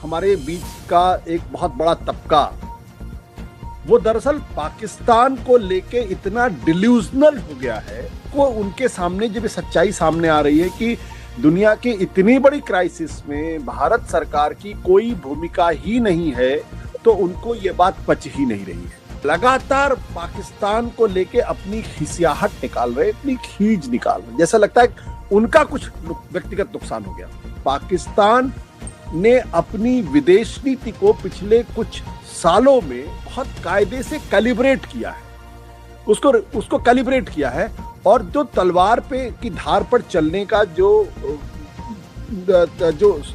हमारे बीच का एक बहुत बड़ा तबका वो दरअसल पाकिस्तान को लेके इतना डिल्यूजनल हो गया है को उनके सामने जब सच्चाई सामने आ रही है कि दुनिया की इतनी बड़ी क्राइसिस में भारत सरकार की कोई भूमिका ही नहीं है, तो उनको ये बात पच ही नहीं रही है। लगातार पाकिस्तान को लेके अपनी खिसियाहट निकाल रहे, अपनी खींच निकाल रहे, जैसा लगता है उनका कुछ व्यक्तिगत नुकसान हो गया। पाकिस्तान ने अपनी विदेश नीति को पिछले कुछ सालों में बहुत कायदे से कैलिब्रेट किया है, उसको कैलिब्रेट किया है, और जो तलवार पे की धार पर चलने का जो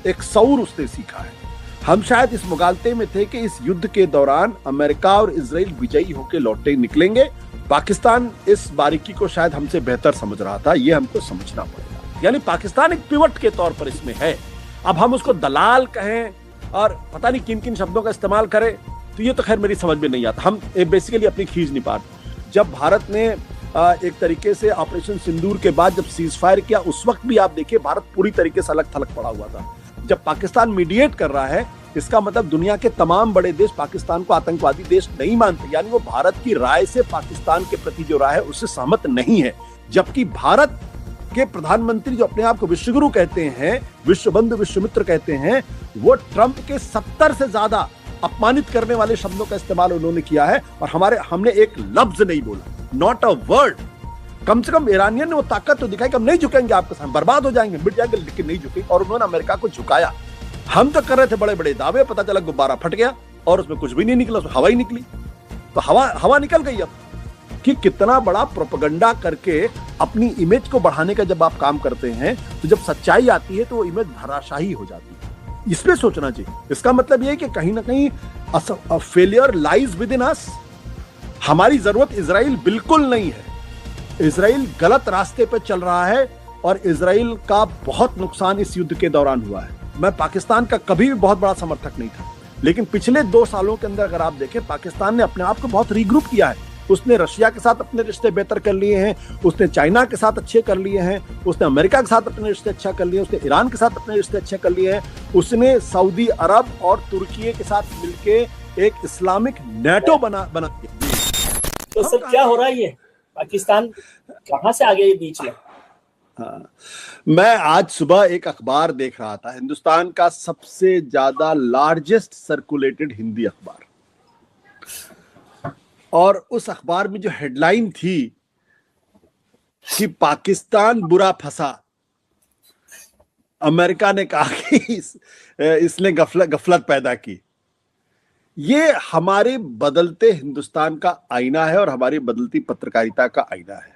एक सऊर उसने सीखा है। हम शायद इस मुगालते में थे कि इस युद्ध के दौरान अमेरिका और इजराइल विजयी होकर लौटे निकलेंगे। पाकिस्तान इस बारीकी को शायद हमसे बेहतर समझ रहा था, ये हमको समझना पड़ेगा। यानी पाकिस्तान एक पिवट के तौर पर इसमें है। अब हम उसको दलाल कहें और पता नहीं किन किन शब्दों का इस्तेमाल करें, तो ये तो खैर मेरी समझ में नहीं आता। हम बेसिकली अपनी खींच नहीं पाते। जब भारत ने एक तरीके से ऑपरेशन सिंदूर के बाद जब सीज फायर किया, उस वक्त भी आप देखिए भारत पूरी तरीके से अलग थलग पड़ा हुआ था। जब पाकिस्तान मीडिएट कर रहा है, इसका मतलब दुनिया के तमाम बड़े देश पाकिस्तान को आतंकवादी देश नहीं मानते, यानी वो भारत की राय से पाकिस्तान के प्रति जो राय है उससे सहमत नहीं है। जबकि भारत के प्रधानमंत्री जो अपने आप को विश्वगुरु कहते हैं, विश्व बंधु विश्व मित्र कहते हैं, वो ट्रंप के 70 से ज्यादा अपमानित करने वाले शब्दों का इस्तेमाल उन्होंने किया है, और हमने एक लफ्ज नहीं बोला, नॉट अ वर्ड। कम से कम ईरानियन ने वो ताकत तो दिखाई कि हम नहीं झुकेंगे, आपके सामने बर्बाद हो जाएंगे, मिट जाएंगे, लेकिन नहीं झुकेंगे, और उन्होंने अमेरिका को झुकाया। हम तो कर रहे थे बड़े बड़े दावे, पता चला गुब्बारा फट गया और उसमें कुछ भी नहीं निकला, उसमें हवा ही निकली। तो हवा निकल गई। अब कि कितना बड़ा प्रोपेगेंडा करके अपनी इमेज को बढ़ाने का जब आप काम करते हैं, तो जब सच्चाई आती है तो वो इमेज धराशायी हो जाती है। इसमें सोचना चाहिए। इसका मतलब यह है कि कहीं ना कहीं फेलियर लाइज विद इन अस। हमारी जरूरत इजराइल बिल्कुल नहीं है। इजराइल गलत रास्ते पर चल रहा है और इजराइल का बहुत नुकसान इस युद्ध के दौरान हुआ है। मैं पाकिस्तान का कभी भी बहुत बड़ा समर्थक नहीं था, लेकिन पिछले 2 सालों के अंदर अगर आप देखें, पाकिस्तान ने अपने आप को बहुत रीग्रुप किया है। उसने रशिया के साथ अपने रिश्ते बेहतर कर लिए हैं, उसने चाइना के साथ अच्छे कर लिए हैं, उसने अमेरिका के साथ अपने रिश्ते अच्छा कर लिए, उसने ईरान के साथ अपने रिश्ते अच्छे कर लिए हैं, उसने सऊदी अरब और तुर्की के साथ मिलके एक इस्लामिक नेटो बना दिया। तो सब क्या हो रहा है? ये पाकिस्तान कहां से आ गया ये बीच में? हाँ, मैं आज सुबह एक अखबार देख रहा था, हिंदुस्तान का सबसे ज्यादा लार्जेस्ट सर्कुलेटेड हिंदी अखबार, और उस अखबार में जो हेडलाइन थी कि पाकिस्तान बुरा फंसा, अमेरिका ने कहा कि इसने गफलत पैदा की। ये हमारे बदलते हिंदुस्तान का आईना है और हमारी बदलती पत्रकारिता का आईना है।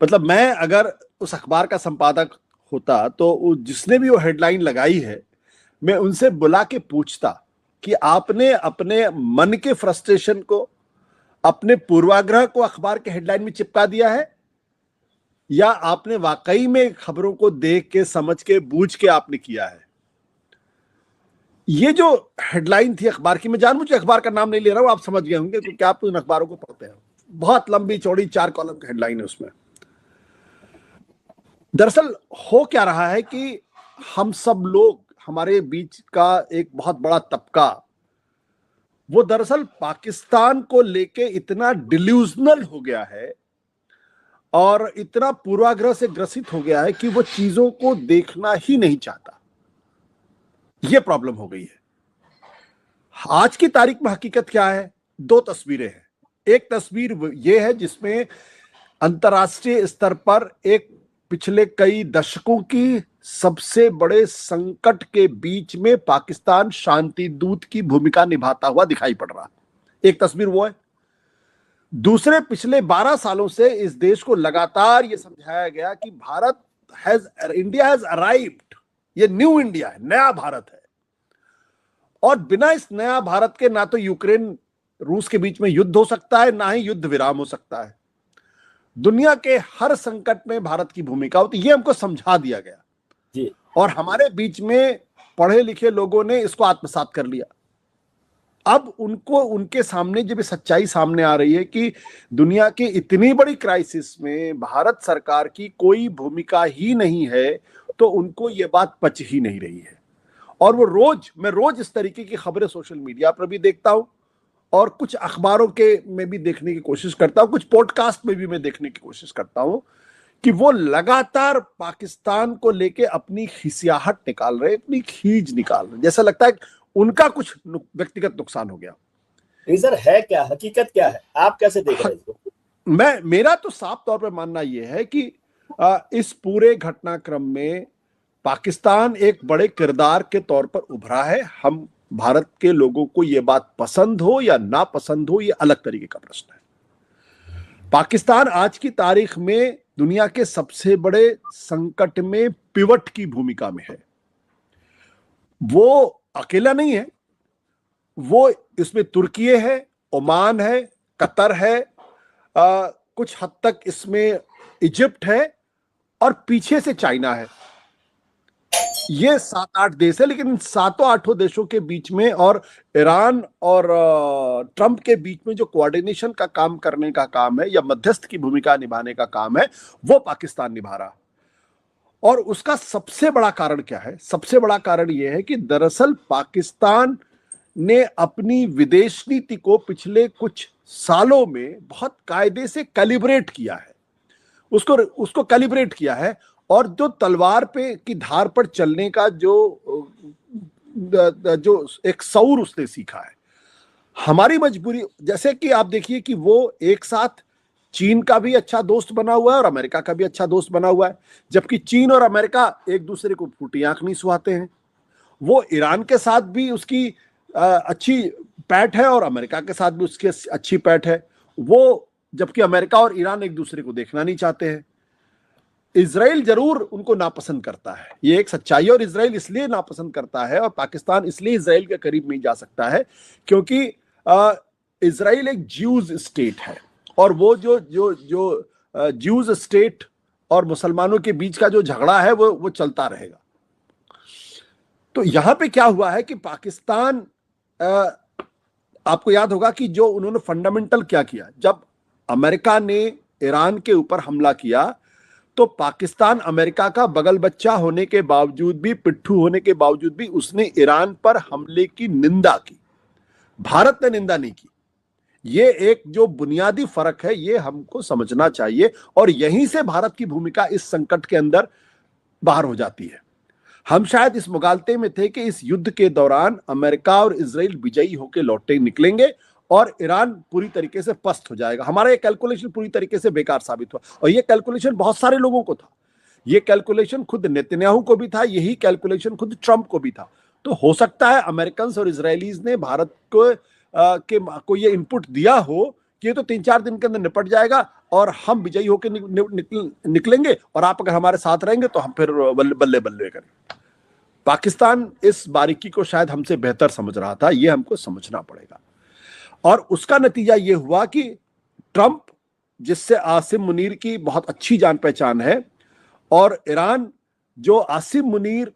मतलब मैं अगर उस अखबार का संपादक होता तो जिसने भी वो हेडलाइन लगाई है, मैं उनसे बुला के पूछता कि आपने अपने मन के फ्रस्ट्रेशन को, अपने पूर्वाग्रह को अखबार के हेडलाइन में चिपका दिया है, या आपने वाकई में खबरों को देख के, समझ के, बूझ के आपने किया है। ये जो हेडलाइन थी अखबार की, मैं जानबूझ के अखबार का नाम नहीं ले रहा हूं, आप समझ गए होंगे क्योंकि आप उन अखबारों को पढ़ते हैं। बहुत लंबी चौड़ी 4 कॉलम की हेडलाइन है उसमें। दरअसल हो क्या रहा है कि हम सब लोग, हमारे बीच का एक बहुत बड़ा तबका, वो दरअसल पाकिस्तान को लेके इतना डिल्यूजनल हो गया है और इतना पूर्वाग्रह से ग्रसित हो गया है कि वो चीजों को देखना ही नहीं चाहता। ये प्रॉब्लम हो गई है। आज की तारीख में हकीकत क्या है? 2 तस्वीरें हैं। एक तस्वीर ये है जिसमें अंतर्राष्ट्रीय स्तर पर एक पिछले कई दशकों की सबसे बड़े संकट के बीच में पाकिस्तान शांति दूत की भूमिका निभाता हुआ दिखाई पड़ रहा है। एक तस्वीर वो है। दूसरे, पिछले 12 सालों से इस देश को लगातार ये समझाया गया कि इंडिया हैज अराइव्ड, ये न्यू इंडिया है, नया भारत है, और बिना इस नया भारत के ना तो यूक्रेन रूस के बीच में युद्ध हो सकता है, ना ही युद्ध विराम हो सकता है। दुनिया के हर संकट में भारत की भूमिका होती है, ये हमको समझा दिया गया जी। और हमारे बीच में पढ़े लिखे लोगों ने इसको आत्मसात कर लिया। अब उनके सामने जब सच्चाई सामने आ रही है कि दुनिया की इतनी बड़ी क्राइसिस में भारत सरकार की कोई भूमिका ही नहीं है, तो उनको ये बात पच ही नहीं रही है। और मैं रोज इस तरीके की खबरें सोशल मीडिया पर भी देखता हूं और कुछ अखबारों के में भी देखने की कोशिश करता हूं, कुछ पॉडकास्ट में भी मैं देखने की कोशिश करता हूं कि वो लगातार पाकिस्तान को लेके अपनी खिसियाहट निकाल रहे, अपनी खींच निकाल रहे, जैसा लगता है उनका कुछ व्यक्तिगत नुकसान हो गया। सर है क्या, हकीकत क्या है, आप कैसे देख रहे हैं इसको? मेरा तो साफ तौर पर मानना यह है कि इस पूरे घटनाक्रम में पाकिस्तान एक बड़े किरदार के तौर पर उभरा है। हम भारत के लोगों को यह बात पसंद हो या ना पसंद हो, यह अलग तरीके का प्रश्न है। पाकिस्तान आज की तारीख में दुनिया के सबसे बड़े संकट में पिवट की भूमिका में है। वो अकेला नहीं है, वो इसमें तुर्की है, ओमान है, कतर है, कुछ हद तक इसमें इजिप्ट है और पीछे से चाइना है। ये 7-8 देश है, लेकिन इन 7-8 देशों के बीच में और ईरान और ट्रंप के बीच में जो कोऑर्डिनेशन का काम करने का काम है या मध्यस्थ की भूमिका निभाने का काम है, वो पाकिस्तान निभा रहा। और उसका सबसे बड़ा कारण क्या है? सबसे बड़ा कारण यह है कि दरअसल पाकिस्तान ने अपनी विदेश नीति को पिछले कुछ सालों में बहुत कायदे से कैलिब्रेट किया है, उसको कैलिब्रेट किया है। और जो तलवार पे की धार पर चलने का जो एक सौर उसने सीखा है। हमारी मजबूरी, जैसे कि आप देखिए कि वो एक साथ चीन का भी अच्छा दोस्त बना हुआ है और अमेरिका का भी अच्छा दोस्त बना हुआ है, जबकि चीन और अमेरिका एक दूसरे को फूटी आंख नहीं सुहाते हैं। वो ईरान के साथ भी उसकी अच्छी पैठ है और अमेरिका के साथ भी उसकी अच्छी पैठ है, वो जबकि अमेरिका और ईरान एक दूसरे को देखना नहीं चाहते हैं। इजराइल जरूर उनको नापसंद करता है, ये एक सच्चाई है, और इजराइल इसलिए नापसंद करता है और पाकिस्तान इसलिए इजराइल के करीब नहीं जा सकता है क्योंकि इजराइल एक ज्यूज स्टेट है और वो जो जो जो ज्यूज स्टेट और मुसलमानों के बीच का जो झगड़ा है वो चलता रहेगा। तो यहां पे क्या हुआ है कि पाकिस्तान, आपको याद होगा कि जो उन्होंने फंडामेंटल क्या किया, जब अमेरिका ने ईरान के ऊपर हमला किया तो पाकिस्तान अमेरिका का बगल बच्चा होने के बावजूद भी, पिट्ठू होने के बावजूद भी उसने ईरान पर हमले की निंदा की, भारत ने निंदा नहीं की। ये एक जो बुनियादी फर्क है, ये हमको समझना चाहिए और यहीं से भारत की भूमिका इस संकट के अंदर बाहर हो जाती है। हम शायद इस मुगालते में थे कि इस युद्ध के दौरान अमेरिका और इजराइल विजयी होकर लौटे निकलेंगे और ईरान पूरी तरीके से पस्त हो जाएगा। हमारा ये कैलकुलेशन पूरी तरीके से बेकार साबित हुआ और ये कैलकुलेशन बहुत सारे लोगों को था। ये कैलकुलेशन खुद नेतन्याहू को भी था, यही कैलकुलेशन खुद ट्रंप को भी था। तो हो सकता है अमेरिकन और इजरायलीज ने भारत को ये इनपुट दिया हो कि ये तो 3-4 दिन के अंदर निपट जाएगा और हम विजयी होकर निकलेंगे और आप अगर हमारे साथ रहेंगे तो हम फिर बल्ले बल्ले करेंगे। पाकिस्तान इस बारीकी को शायद हमसे बेहतर समझ रहा था, ये हमको समझना पड़ेगा। और उसका नतीजा यह हुआ कि ट्रंप, जिससे आसिम मुनीर की बहुत अच्छी जान पहचान है, और ईरान जो आसिम मुनीर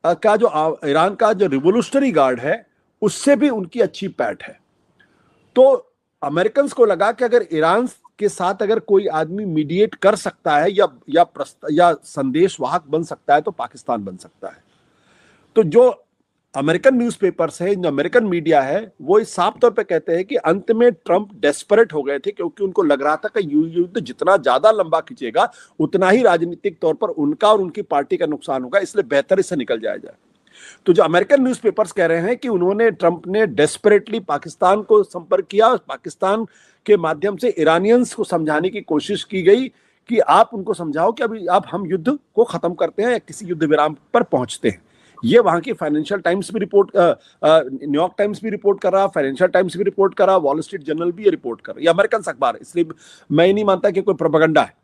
का जो ईरान का जो रिवोल्यूशनरी गार्ड है उससे भी उनकी अच्छी पैठ है। तो अमेरिकन को लगा कि अगर ईरान के साथ अगर कोई आदमी मीडिएट कर सकता है या संदेश वाहक बन सकता है तो पाकिस्तान बन सकता है। तो जो अमेरिकन न्यूज़पेपर्स है, जो अमेरिकन मीडिया है, वो इस साफ तौर पे कहते हैं कि अंत में ट्रंप डेस्परेट हो गए थे क्योंकि उनको लग रहा था कि युद्ध जितना ज्यादा लंबा खींचेगा उतना ही राजनीतिक तौर पर उनका और उनकी पार्टी का नुकसान होगा, इसलिए बेहतर इससे निकल जाया जाए। तो जो अमेरिकन न्यूज़पेपर्स कह रहे हैं कि ट्रंप ने डेस्परेटली पाकिस्तान को संपर्क किया, पाकिस्तान के माध्यम से ईरानियंस को समझाने की कोशिश की गई कि आप उनको समझाओ कि अभी आप हम युद्ध को खत्म करते हैं या किसी युद्ध विराम पर पहुंचते हैं। ये वहां की फाइनेंशियल टाइम्स भी रिपोर्ट, न्यूयॉर्क टाइम्स भी रिपोर्ट कर रहा, फाइनेंशियल टाइम्स भी रिपोर्ट कर रहा, वॉल स्ट्रीट जर्नल भी ये रिपोर्ट कर रहा। ये अमेरिकन अखबार है, इसलिए मैं नहीं मानता कि कोई प्रोपेगेंडा है।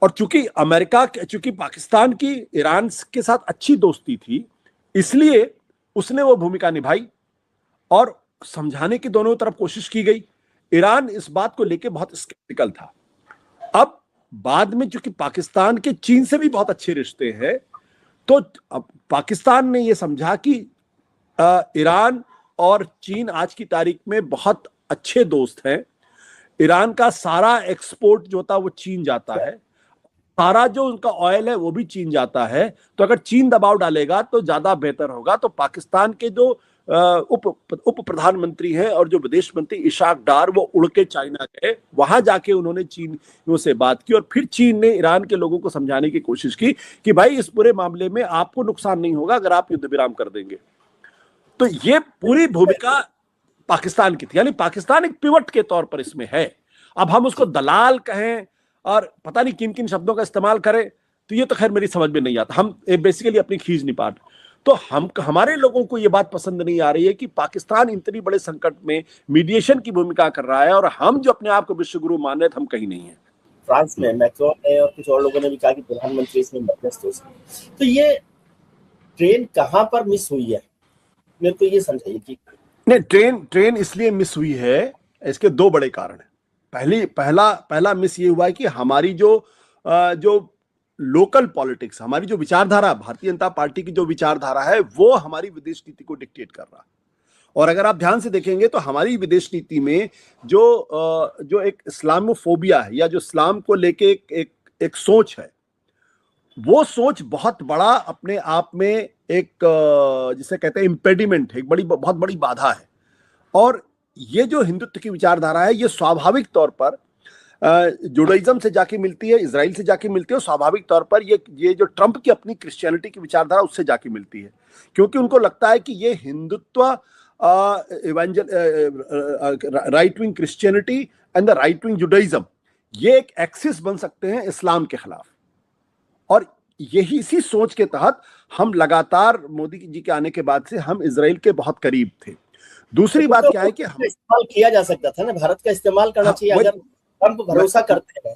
और चूंकि पाकिस्तान की ईरान के साथ अच्छी दोस्ती थी, इसलिए उसने वो भूमिका निभाई और समझाने की दोनों तरफ कोशिश की गई। ईरान इस बात को लेकर बहुत स्केप्टिकल था। अब बाद में चूंकि पाकिस्तान के चीन से भी बहुत अच्छे रिश्ते हैं, तो पाकिस्तान ने यह समझा कि ईरान और चीन आज की तारीख में बहुत अच्छे दोस्त हैं। ईरान का सारा एक्सपोर्ट जो था वो चीन जाता है। सारा जो उनका ऑयल है वो भी चीन जाता है। तो अगर चीन दबाव डालेगा तो ज्यादा बेहतर होगा। तो पाकिस्तान के जो उप प्रधानमंत्री हैं और जो विदेश मंत्री इशाक डार, वो उड़ के चाइना गए, वहां जाके उन्होंने चीनियों से बात की और फिर चीन ने ईरान के लोगों को समझाने की कोशिश की कि भाई इस पूरे मामले में आपको नुकसान नहीं होगा अगर आप युद्ध विराम कर देंगे। तो ये पूरी भूमिका पाकिस्तान की थी, यानी पाकिस्तान एक पिवट के तौर पर इसमें है। अब हम उसको दलाल कहें और पता नहीं किन किन शब्दों का इस्तेमाल करें, तो ये तो खैर मेरी समझ में नहीं आता। हम बेसिकली अपनी खींच नहीं पा रहे। तो हमारे लोगों को ये बात पसंद नहीं आ रही है कि पाकिस्तान इतनी बड़े संकट में मीडिएशन की भूमिका कर रहा है और हम जो अपने आप को विश्वगुरु मान रहे थे, हम कहीं नहीं है। फ्रांस में मैक्रोन ने और कुछ और लोगों ने भी कहा कि प्रधानमंत्री इसमें मध्यस्थ हो सकते। तो ये ट्रेन कहां पर मिस हुई है, मेरे को ये समझाइए कि नहीं, ट्रेन इसलिए मिस हुई है, इसके दो बड़े कारण है। पहला मिस ये हुआ है कि हमारी जो लोकल पॉलिटिक्स, हमारी जो विचारधारा, भारतीय जनता पार्टी की जो विचारधारा है, वो हमारी विदेश नीति को डिक्टेट कर रहा है। और अगर आप ध्यान से देखेंगे तो हमारी विदेश नीति में जो एक इस्लामोफोबिया है या जो इस्लाम को लेके एक सोच है, वो सोच बहुत बड़ा अपने आप में एक जिसे कहते हैं इम्पेडिमेंट है, एक बहुत बड़ी बाधा है। और ये जो हिंदुत्व की विचारधारा है, ये स्वाभाविक तौर पर जुडाइज्म से जाके मिलती है, इजराइल से जाके मिलती है, और स्वाभाविक तौर पर ये जो ट्रंप की अपनी क्रिश्चियनिटी की विचारधारा उससे जाके मिलती है, क्योंकि उनको लगता है कि ये Hindutva, right wing Christianity and the right wing Judaism, ये एक एक्सिस बन सकते हैं इस्लाम के खिलाफ। और यही इसी सोच के तहत हम लगातार मोदी जी के आने के बाद से हम इजराइल के बहुत करीब थे। दूसरी बात क्या है कि हम इस्तेमाल किया जा सकता था ना, भारत का इस्तेमाल करना चाहिए अगर ट्रंप भरोसा करते हैं।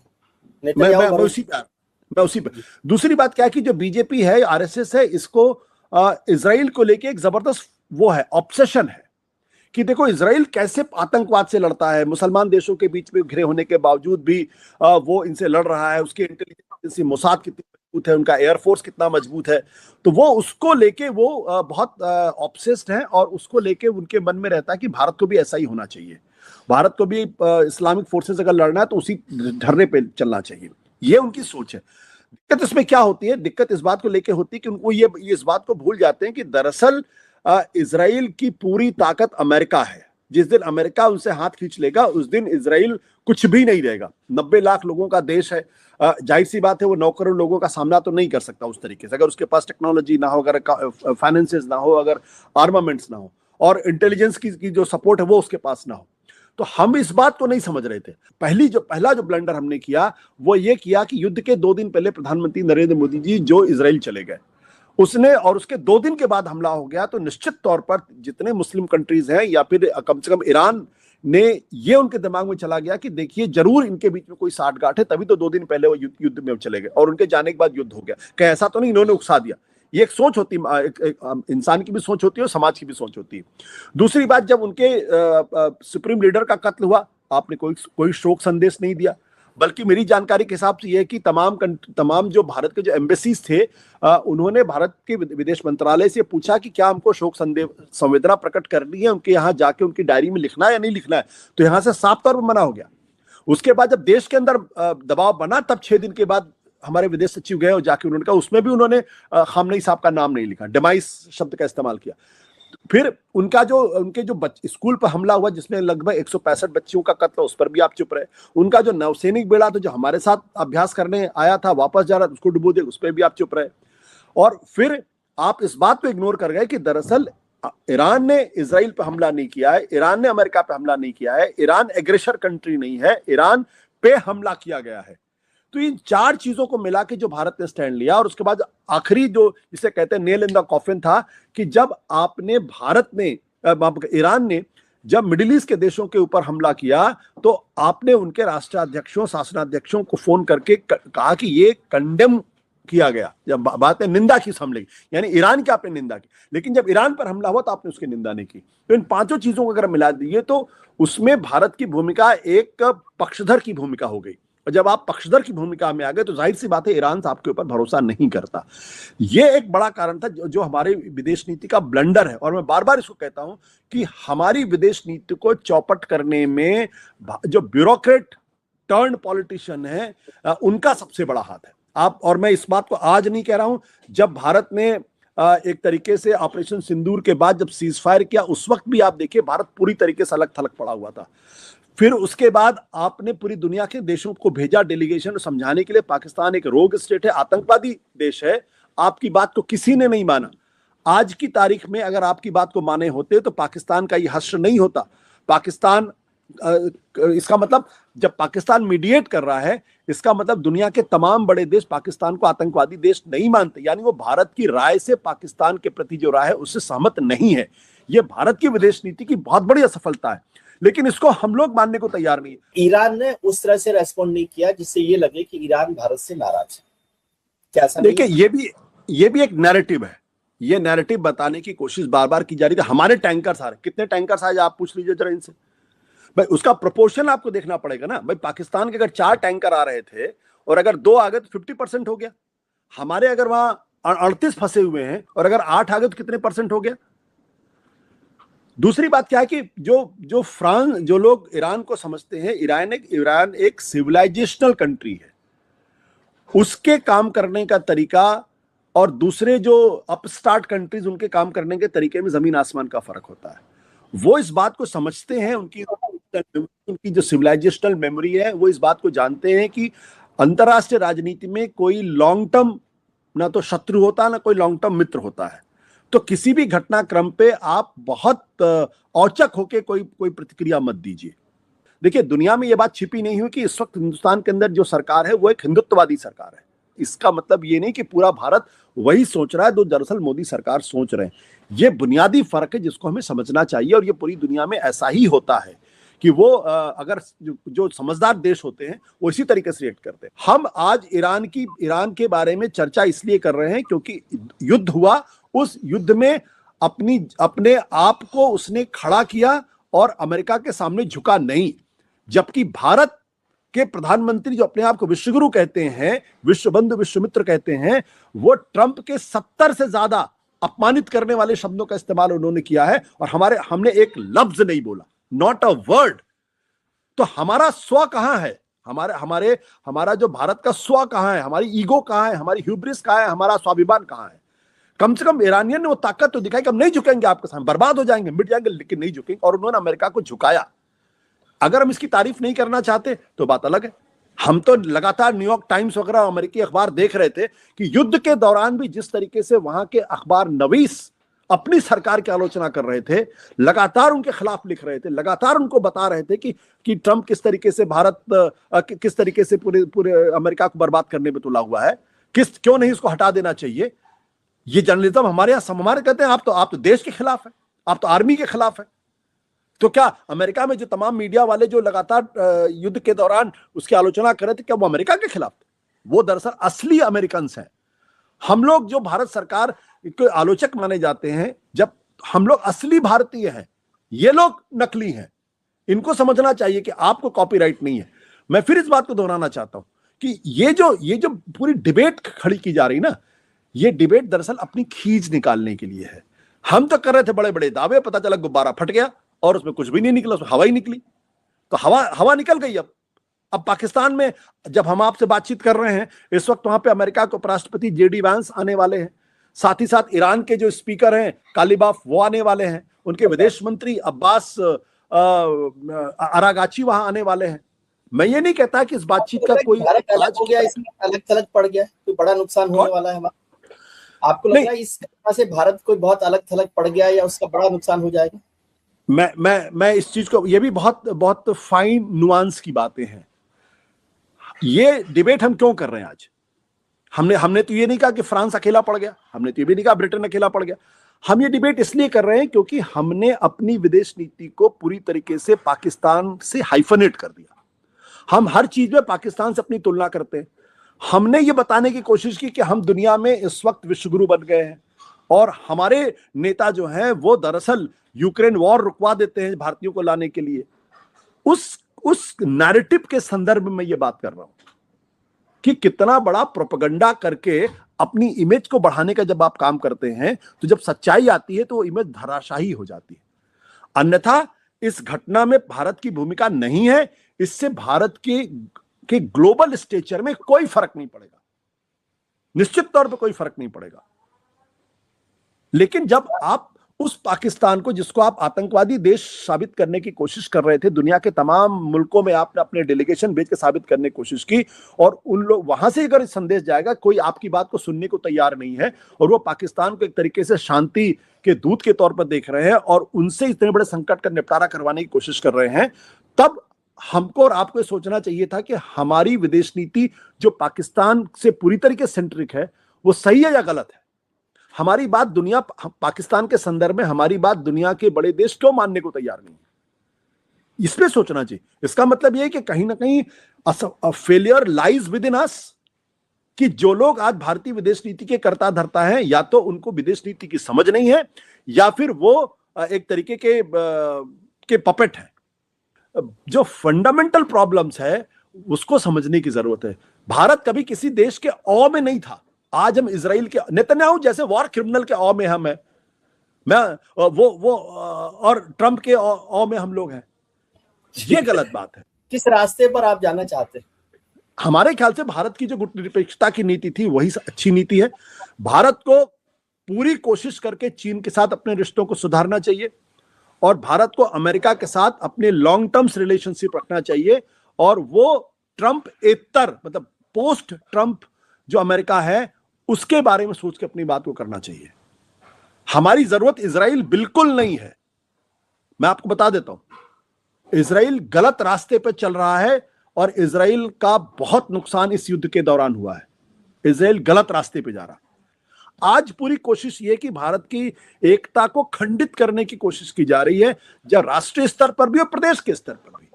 मैं उसी पे दूसरी बात क्या है कि जो बीजेपी है, आरएसएस है, इसको इजराइल को लेके एक जबरदस्त वो है, ऑब्सेशन है कि देखो इजराइल कैसे आतंकवाद से लड़ता है, मुसलमान देशों के बीच में घिरे होने के बावजूद भी वो इनसे लड़ रहा है, उसकी इंटेलिजेंस, मोसाद कितनी मजबूत है, उनका एयरफोर्स कितना मजबूत है। तो वो उसको लेके वो बहुत ऑब्सेस्ड है और उसको लेके उनके मन में रहता है कि भारत को भी ऐसा ही होना चाहिए, भारत को भी इस्लामिक फोर्सेस अगर लड़ना है तो उसी धरने पे चलना चाहिए। ये उनकी सोच है। दिक्कत इसमें क्या होती है? दिक्कत इस बात को लेके होती है कि उनको ये इस बात को भूल जाते हैं कि दरअसल इजराइल की पूरी ताकत अमेरिका है। जिस दिन अमेरिका उनसे हाथ खींच लेगा उस दिन इजराइल कुछ भी नहीं रहेगा। 90 लाख लोगों का देश है, जाहिर सी बात है वो 9 करोड़ लोगों का सामना तो नहीं कर सकता उस तरीके से, अगर उसके पास टेक्नोलॉजी ना हो, अगर फाइनेंसेस ना हो, अगर आर्मामेंट्स ना हो और इंटेलिजेंस की जो सपोर्ट है वो उसके पास ना हो। तो हम इस बात को नहीं समझ रहे थे। पहला जो ब्लंडर हमने किया वो ये किया कि युद्ध के 2 दिन पहले प्रधानमंत्री नरेंद्र मोदी जी जो इजराइल चले गए, उसने और उसके 2 दिन के बाद हमला हो गया। तो निश्चित तौर पर जितने मुस्लिम कंट्रीज हैं या फिर कम से कम ईरान ने, ये उनके दिमाग में चला गया कि देखिए जरूर इनके बीच में कोई साठगांठ है, तभी तो 2 दिन पहले वो युद्ध में चले गए और उनके जाने के बाद युद्ध हो गया। कहीं ऐसा तो नहीं इन्होंने उकसा दिया। ये एक सोच होती है, एक इंसान की भी सोच होती है और समाज की भी सोच होती है। दूसरी बात, जब उनके सुप्रीम लीडर का कत्ल हुआ, आपने कोई शोक संदेश नहीं दिया, बल्कि मेरी जानकारी के हिसाब से यह कि तमाम जो भारत के जो एम्बेसीज थे, उन्होंने भारत के विदेश मंत्रालय से पूछा कि क्या हमको शोक संवेदना प्रकट करनी है, उनके यहाँ जाके उनकी डायरी में लिखना है या नहीं लिखना है। तो यहाँ से साफ तौर पर मना हो गया। उसके बाद जब देश के अंदर दबाव बना, तब 6 दिन के बाद हमारे विदेश सचिव गए और जाके उन्होंने कहा, उसमें भी उन्होंने खामनेई साहब का नाम नहीं लिखा, डेमाइस शब्द का इस्तेमाल किया। फिर उनके जो स्कूल पर हमला हुआ जिसमें लगभग 165 बच्चियों का कत्ल, उस पर भी आप चुप रहे। उनका जो नौसैनिक बेड़ा था जो हमारे साथ अभ्यास करने आया था, वापस जा रहा था, उसको डुबो दिया, उस पर भी आप चुप रहे। और फिर आप इस बात को इग्नोर कर गए कि दरअसल ईरान ने इजराइल पर हमला नहीं किया है, ईरान ने अमेरिका पे हमला नहीं किया है, ईरान एग्रेसर कंट्री नहीं है, ईरान पे हमला किया गया है। तो इन 4 चीजों को मिला के जो भारत ने स्टैंड लिया, और उसके बाद आखिरी जो जिसे कहते हैं नेल इन द कॉफिन था कि जब ईरान ने जब मिडिल ईस्ट के देशों के ऊपर हमला किया, तो आपने उनके राष्ट्राध्यक्षों, शासनाध्यक्षों को फोन करके कहा कि ये कंडेम किया गया। जब बात है निंदा की इस हमले की, यानी ईरान की आपने निंदा की, लेकिन जब ईरान पर हमला हुआ तो आपने उसकी निंदा नहीं की। तो इन 5 चीजों को अगर मिला दिए तो उसमें भारत की भूमिका एक पक्षधर की भूमिका हो गई। और जब आप पक्षधर की भूमिका में आ गए तो जाहिर सी बात है ईरान आपके ऊपर भरोसा नहीं करता। ये एक बड़ा कारण था जो हमारे विदेश नीति का ब्लंडर है। और मैं बार बार इसको कहता हूं कि हमारी विदेश नीति को चौपट करने में जो ब्यूरोक्रेट टर्न पॉलिटिशियन है, उनका सबसे बड़ा हाथ है। आप, और मैं इस बात को आज नहीं कह रहा हूं, जब भारत ने एक तरीके से ऑपरेशन सिंदूर के बाद जब सीज फायर किया, उस वक्त भी आप देखिए भारत पूरी तरीके से अलग थलग पड़ा हुआ था। फिर उसके बाद आपने पूरी दुनिया के देशों को भेजा डेलीगेशन समझाने के लिए पाकिस्तान एक रोग स्टेट है, आतंकवादी देश है। आपकी बात को किसी ने नहीं माना। आज की तारीख में अगर आपकी बात को माने होते तो पाकिस्तान का यह हश्र नहीं होता। पाकिस्तान, इसका मतलब जब पाकिस्तान मीडिएट कर रहा है, इसका मतलब दुनिया के तमाम बड़े देश पाकिस्तान को आतंकवादी देश नहीं मानते, यानी वो भारत की राय से पाकिस्तान के प्रति जो राय है उससे सहमत नहीं है। ये भारत की विदेश नीति की बहुत बड़ी असफलता है, लेकिन इसको हम लोग मानने को तैयार नहीं है। ईरान ने उस तरह से रेस्पॉन्ड नहीं किया जिससे ये लगे कि ईरान भारत से नाराज है। क्या ऐसा? देखिए, ये भी एक नैरेटिव है। ये नैरेटिव बताने की कोशिश बार बार की जा रही थी। हमारे टैंकर्स आ रहे, कितने टैंकर्स आए आप पूछ लीजिए जरा इनसे। भाई उसका प्रोपोर्शन आपको देखना पड़ेगा ना। भाई पाकिस्तान के अगर 4 टैंकर आ रहे थे और अगर 2 आ गए तो 50% हो गया। हमारे अगर वहां 38 फंसे हुए हैं और अगर 8 आ गए तो कितने परसेंट हो गया। दूसरी बात क्या है कि जो लोग ईरान को समझते हैं, ईरान एक सिविलाइजेशनल कंट्री है। उसके काम करने का तरीका और दूसरे जो अपस्टार्ट कंट्रीज उनके काम करने के तरीके में जमीन आसमान का फर्क होता है। वो इस बात को समझते हैं, उनकी जो सिविलाइजेशनल मेमोरी है, वो इस बात को जानते हैं कि अंतरराष्ट्रीय राजनीति में कोई लॉन्ग टर्म ना तो शत्रु होता है ना कोई लॉन्ग टर्म मित्र होता है। तो किसी भी घटनाक्रम पे आप बहुत औचक होके कोई प्रतिक्रिया मत दीजिए। देखिए, दुनिया में यह बात छिपी नहीं हुई कि इस वक्त हिंदुस्तान के अंदर जो सरकार है वो एक हिंदुत्ववादी सरकार है। इसका मतलब ये नहीं कि पूरा भारत वही सोच रहा है जो दरअसल मोदी सरकार सोच रहे हैं। ये बुनियादी फर्क है जिसको हमें समझना चाहिए, और ये पूरी दुनिया में ऐसा ही होता है कि वो अगर जो समझदार देश होते हैं वो इसी तरीके से रिएक्ट करते हैं। हम आज ईरान के बारे में चर्चा इसलिए कर रहे हैं क्योंकि युद्ध हुआ, उस युद्ध में अपने आप को उसने खड़ा किया और अमेरिका के सामने झुका नहीं। जबकि भारत के प्रधानमंत्री जो अपने आप को विश्वगुरु कहते हैं, विश्व बंधु विश्व मित्र कहते हैं, वो ट्रंप के 70 से ज्यादा अपमानित करने वाले शब्दों का इस्तेमाल उन्होंने किया है और हमने एक लफ्ज नहीं बोला, नॉट अ वर्ड। तो हमारा स्व कहां है? हमारा जो भारत का स्व कहां है? हमारी ईगो कहां है? हमारी ह्यूब्रिस कहां है? हमारा स्वाभिमान कहां है? कम से कम ईरानियन ने वो ताकत तो दिखाई कि हम नहीं झुकेंगे आपके सामने, बर्बाद हो जाएंगे, मिट जाएंगे, लेकिन नहीं झुकेंगे, और उन्होंने अमेरिका को झुकाया। अगर हम इसकी तारीफ नहीं करना चाहते तो बात अलग है। हम तो लगातार न्यूयॉर्क टाइम्स वगैरह अमेरिकी अखबार देख रहे थे कि युद्ध के दौरान भी जिस तरीके से वहां के अखबार नवीस अपनी सरकार की आलोचना कर रहे थे, लगातार उनके खिलाफ लिख रहे थे, लगातार उनको बता रहे थे कि ट्रंप किस तरीके से किस तरीके से पूरे अमेरिका को बर्बाद करने में तुला हुआ है, क्यों नहीं इसको हटा देना चाहिए। ये जर्नलिज्म हमारे कहते हैं आप तो देश के खिलाफ है, आप तो आर्मी के खिलाफ है। तो क्या अमेरिका में जो तमाम मीडिया वाले जो लगातार युद्ध के दौरान उसकी आलोचना कर रहे थे, क्या वो अमेरिका के खिलाफ थे? वो दरअसल असली अमेरिकन हैं। हम लोग जो भारत सरकार के आलोचक माने जाते हैं, जब हम लोग असली भारतीय हैं, ये लोग नकली हैं। इनको समझना चाहिए कि आपको कॉपीराइट नहीं है। मैं फिर इस बात को दोहराना चाहता हूं कि ये जो पूरी डिबेट खड़ी की जा रही ना, ये डिबेट दरअसल अपनी खींच निकालने के लिए है। हम तो कर रहे थे बड़े बड़े दावे, पता चला गुब्बारा फट गया और उसमें कुछ भी नहीं निकला, उसमें हवा ही निकली। तो हवा निकल गई। अब पाकिस्तान में जब हम आपसे बातचीत कर रहे हैं, इस वक्त वहां पे अमेरिका के उपराष्ट्रपति जेडी वांस आने वाले हैं, साथ ही साथ ईरान के जो स्पीकर हैं कालिबाफ वो आने वाले हैं, उनके विदेश मंत्री अब्बास अरागाची वहां आने वाले हैं। मैं ये नहीं कहता कि इस बातचीत का कोई अलग हो गया, इसमें अलग थलग पड़ गया, कोई बड़ा नुकसान होने वाला है? आपको लग रहा है इस घटना से भारत कोई बहुत अलग थलग पड़ गया या उसका बड़ा नुकसान हो जाएगा? मैं इस चीज को, ये भी बहुत बहुत फाइन नुआंस की बातें हैं। ये डिबेट हम क्यों कर रहे हैं आज? हमने तो ये नहीं कहा कि फ्रांस अकेला पड़ गया, हमने तो ये भी नहीं कहा ब्रिटेन अकेला पड़ गया। हम ये डिबेट इसलिए कर रहे हैं क्योंकि हमने अपनी विदेश नीति को पूरी तरीके से पाकिस्तान से हाइफनेट कर दिया। हम हर चीज में पाकिस्तान से अपनी तुलना करते हैं। हमने ये बताने की कोशिश की कि हम दुनिया में इस वक्त विश्वगुरु बन गए हैं और हमारे नेता जो हैं वो दरअसल यूक्रेन वॉर रुकवा देते हैं भारतीयों को लाने के लिए। उस नैरेटिव के संदर्भ में ये बात कर रहा हूं कि कितना बड़ा प्रोपेगेंडा करके अपनी इमेज को बढ़ाने का जब आप काम करते हैं, तो जब सच्चाई आती है तो वो इमेज धराशायी हो जाती है। अन्यथा इस घटना में भारत की भूमिका नहीं है, इससे भारत के ग्लोबल स्टेचर में कोई फर्क नहीं पड़ेगा। निश्चित तौर पे कोई फर्क नहीं पड़ेगा। लेकिन जब आप उस पाकिस्तान को, जिसको आप आतंकवादी देश साबित करने की कोशिश कर रहे थे, दुनिया के तमाम मुल्कों में आपने अपने डेलीगेशन भेज के साबित करने की कोशिश की, और उन लोग वहां से अगर संदेश जाएगा कोई आपकी बात को सुनने को तैयार नहीं है, और वो पाकिस्तान को एक तरीके से शांति के दूत के तौर पर देख रहे हैं और उनसे इतने बड़े संकट का निपटारा करवाने की कोशिश कर रहे हैं, तब हमको और आपको सोचना चाहिए था कि हमारी विदेश नीति जो पाकिस्तान से पूरी तरीके सेंट्रिक है, वो सही है या गलत है। हमारी बात दुनिया, पाकिस्तान के संदर्भ में हमारी बात दुनिया के बड़े देश क्यों मानने को तैयार नहीं है, इस पे सोचना चाहिए। इसका मतलब यह है कि कहीं ना कहीं फेलियर लाइज विद इन अस, कि जो लोग आज भारतीय विदेश नीति के कर्ता धर्ता हैं, या तो उनको विदेश नीति की समझ नहीं है, या फिर वो एक तरीके के पपेट है। जो फंडामेंटल प्रॉब्लम्स है उसको समझने की जरूरत है। भारत कभी किसी देश के औ में नहीं था। आज हम इजराइल के, नेतन्याहू जैसे वॉर क्रिमिनल के औ में हम हैं, वो और ट्रंप के औ में हम लोग हैं। ये गलत बात है। किस रास्ते पर आप जाना चाहते हैं? हमारे ख्याल से भारत की जो गुटनिरपेक्षता की नीति थी वही अच्छी नीति है। भारत को पूरी कोशिश करके चीन के साथ अपने रिश्तों को सुधारना चाहिए, और भारत को अमेरिका के साथ अपने लॉन्ग टर्म्स रिलेशनशिप रखना चाहिए, और वो ट्रंप एतर, मतलब पोस्ट ट्रंप जो अमेरिका है उसके बारे में सोच के अपनी बात को करना चाहिए। हमारी जरूरत इजराइल बिल्कुल नहीं है। मैं आपको बता देता हूं, इजराइल गलत रास्ते पर चल रहा है, और इजराइल का बहुत नुकसान इस युद्ध के दौरान हुआ है। इजराइल गलत रास्ते पे जा रहा। आज पूरी कोशिश ये कि भारत की एकता को खंडित करने की कोशिश की जा रही है, जब राष्ट्रीय स्तर पर भी और प्रदेश के स्तर पर भी।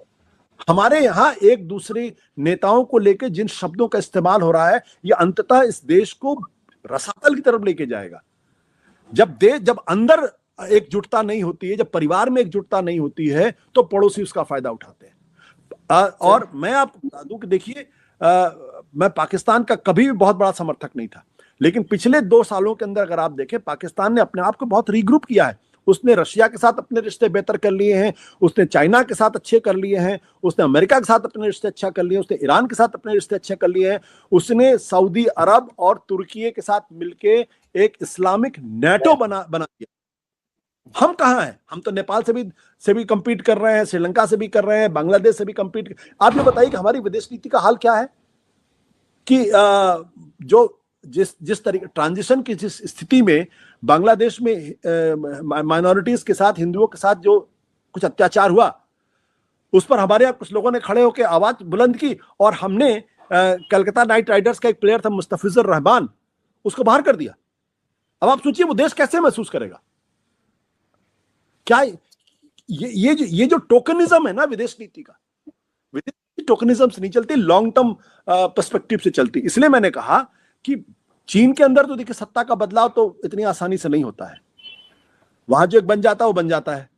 हमारे यहां एक दूसरे नेताओं को लेकर जिन शब्दों का इस्तेमाल हो रहा है, यह अंततः इस देश को रसातल की तरफ लेके जाएगा। जब अंदर एकजुटता नहीं होती है, जब परिवार में एकजुटता नहीं होती है, तो पड़ोसी उसका फायदा उठाते हैं। और मैं आपको बता दूं कि देखिए, मैं पाकिस्तान का कभी भी बहुत बड़ा समर्थक नहीं था, लेकिन पिछले 2 सालों के अंदर अगर आप देखें, पाकिस्तान ने अपने आप को बहुत रीग्रुप किया है। उसने रशिया के साथ अपने रिश्ते बेहतर कर लिए हैं, उसने चाइना के साथ अच्छे कर लिए हैं, उसने अमेरिका के साथ अपने रिश्ते अच्छा कर लिए हैं, उसने ईरान के साथ अपने रिश्ते अच्छे कर लिए हैं, उसने सऊदी अरब और तुर्की के साथ मिलके एक इस्लामिक नेटो बना दिया। हम कहाँ हैं? हम तो नेपाल से भी compete कर रहे हैं, श्रीलंका से भी कर रहे हैं, बांग्लादेश से भी compete। आप ये बताइए कि हमारी विदेश नीति का हाल क्या है, कि जो जिस तरीके ट्रांजिशन की जिस स्थिति में बांग्लादेश में माइनॉरिटीज के साथ, हिंदुओं के साथ जो कुछ अत्याचार हुआ, उस पर हमारे यहाँ कुछ लोगों ने खड़े होकर आवाज बुलंद की, और हमने कलकत्ता नाइट राइडर्स का एक प्लेयर था मुस्तफिजुर रहमान, उसको बाहर कर दिया। अब आप सोचिए वो देश कैसे महसूस करेगा। क्या ये जो टोकनिज्म है ना विदेश नीति का, विदेश नीति टोकनिज्म से नहीं चलती, लॉन्ग टर्म पर्सपेक्टिव से चलती। इसलिए मैंने कहा कि चीन के अंदर तो देखिए सत्ता का बदलाव तो इतनी आसानी से नहीं होता है। वहां जो एक बन जाता है वो बन जाता है,